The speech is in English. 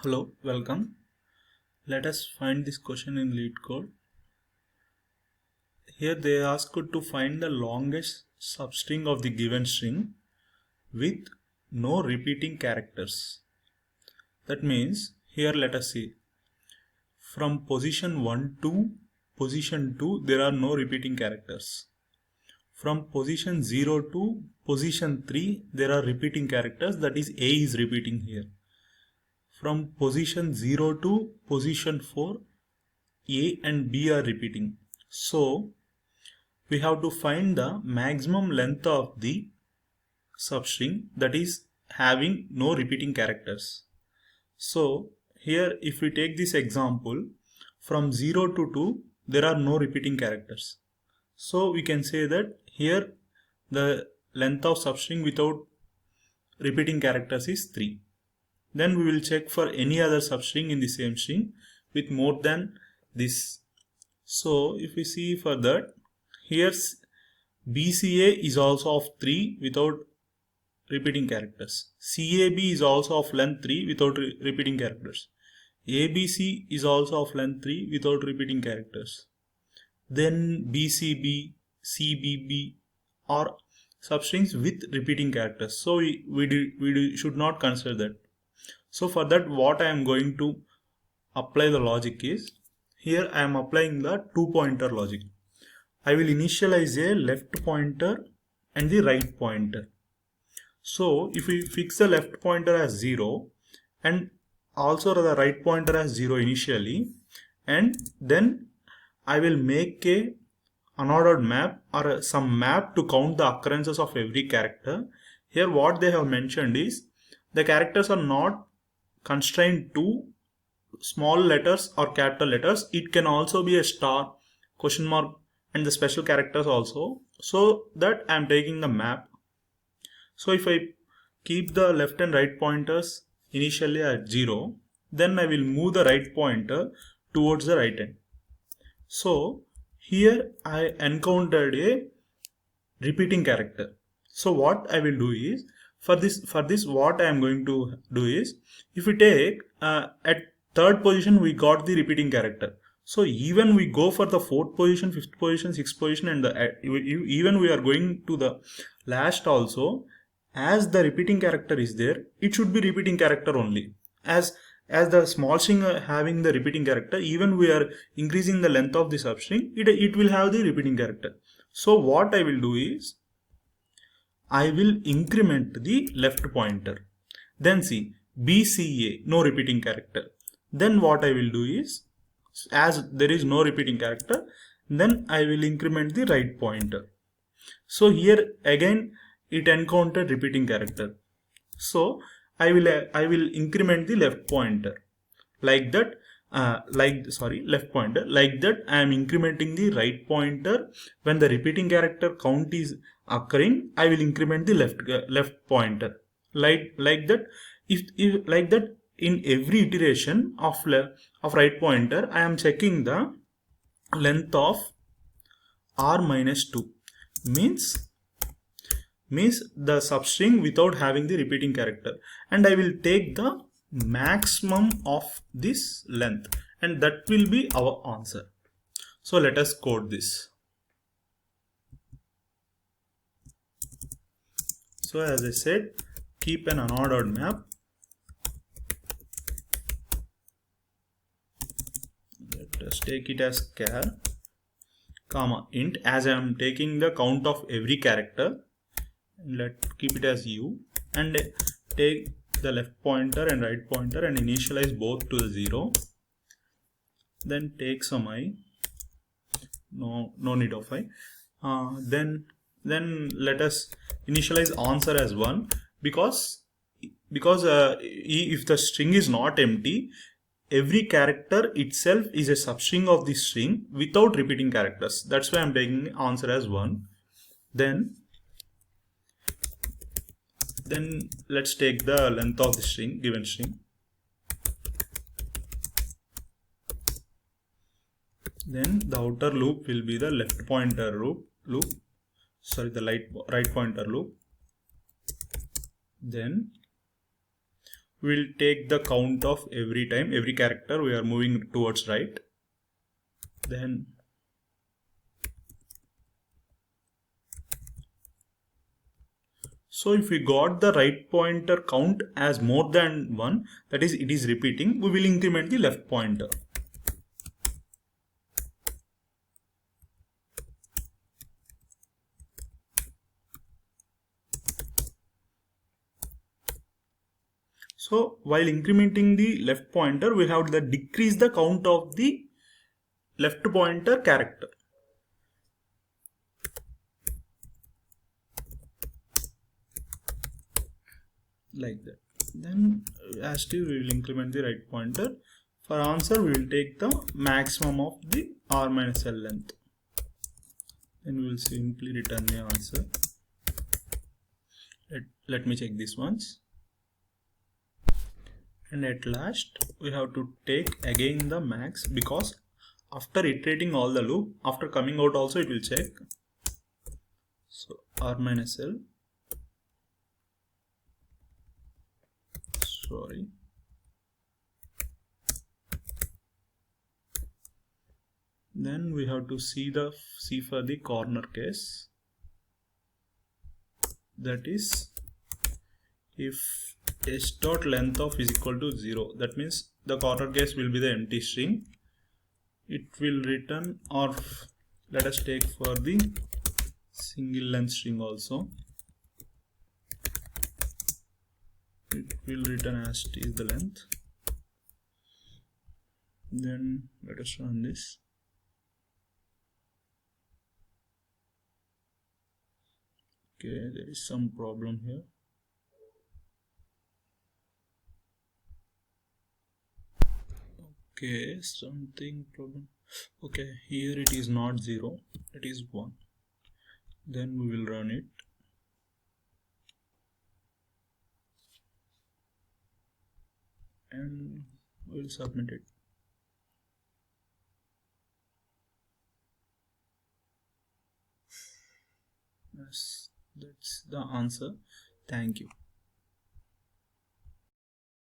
Hello, welcome. Let us find this question in LeetCode. Here they ask to find the longest substring of the given string with no repeating characters. That means here let us see. From position 1 to position 2 there are no repeating characters. From position 0 to position 3 there are repeating characters, that is A is repeating here. From position 0 to position 4 A and B are repeating. So we have to find the maximum length of the substring that is having no repeating characters. So here if we take this example, from 0 to 2 there are no repeating characters. So we can say that here the length of substring without repeating characters is 3. Then we will check for any other substring in the same string with more than this. So if we see for that, here BCA is also of 3 without repeating characters. CAB is also of length 3 without repeating characters. ABC is also of length 3 without repeating characters. Then BCB, CBB are substrings with repeating characters. So we should not consider that. So for that, what I am going to apply the logic is, here I am applying the 2-pointer logic. I will initialize a left pointer and the right pointer. So if we fix the left pointer as 0 and also the right pointer as 0 initially, and then I will make a unordered map or some map to count the occurrences of every character. Here what they have mentioned is the characters are not constrained to small letters or capital letters. It can also be a star, question mark, and the special characters also. So that I am taking the map. So if I keep the left and right pointers initially at 0, then I will move the right pointer towards the right end. So here I encountered a repeating character. So what I will do is, for this what I am going to do is, if we take at third position we got the repeating character. So even we go for the fourth position, fifth position, sixth position, and even we are going to the last also, as the repeating character is there, it should be repeating character only. As the small string having the repeating character, even we are increasing the length of the substring, it will have the repeating character. So what I will do is, I will increment the left pointer. Then see, BCA, no repeating character. Then what I will do is, as there is no repeating character, then I will increment the right pointer. So here again it encountered repeating character. So I will increment the left pointer like that. Left pointer like that. I am incrementing the right pointer. When the repeating character count is occurring, I will increment the left pointer like that. If like that, in every iteration of right pointer, I am checking the length of r minus 2, means the substring without having the repeating character, and I will take the maximum of this length, and that will be our answer. So let us code this. So as I said, keep an unordered map. Let us take it as char, comma int, as I am taking the count of every character. Keep it as u, and take the left pointer and right pointer and initialize both to 0. Then take some I, no need of I. Then let us initialize answer as 1, because if the string is not empty, every character itself is a substring of the string without repeating characters. That's why I'm taking answer as 1. Then let's take the length of the string, given string. Then the outer loop will be the left pointer loop. Sorry, the right pointer loop. Then we'll take the count of every time, every character we are moving towards right. Then so if we got the right pointer count as more than 1, that is it is repeating, we will increment the left pointer. So while incrementing the left pointer, we have to decrease the count of the left pointer character. Like that. Then as to we will increment the right pointer. For answer, we will take the maximum of the r minus l length. Then we will simply return the answer. Let me check this once. And at last we have to take again the max, because after iterating all the loop, after coming out also it will check. So r minus l, sorry, then we have to see for the corner case, that is if s dot length of is equal to 0, that means the corner case will be the empty string. It will return, or let us take for the single length string also, it will return as t is the length. Then let us run this. Okay, there is some problem here. Okay, something problem. Okay, here it is not 0, it is 1. Then we will run it. And we will submit it. Yes, that's the answer. Thank you.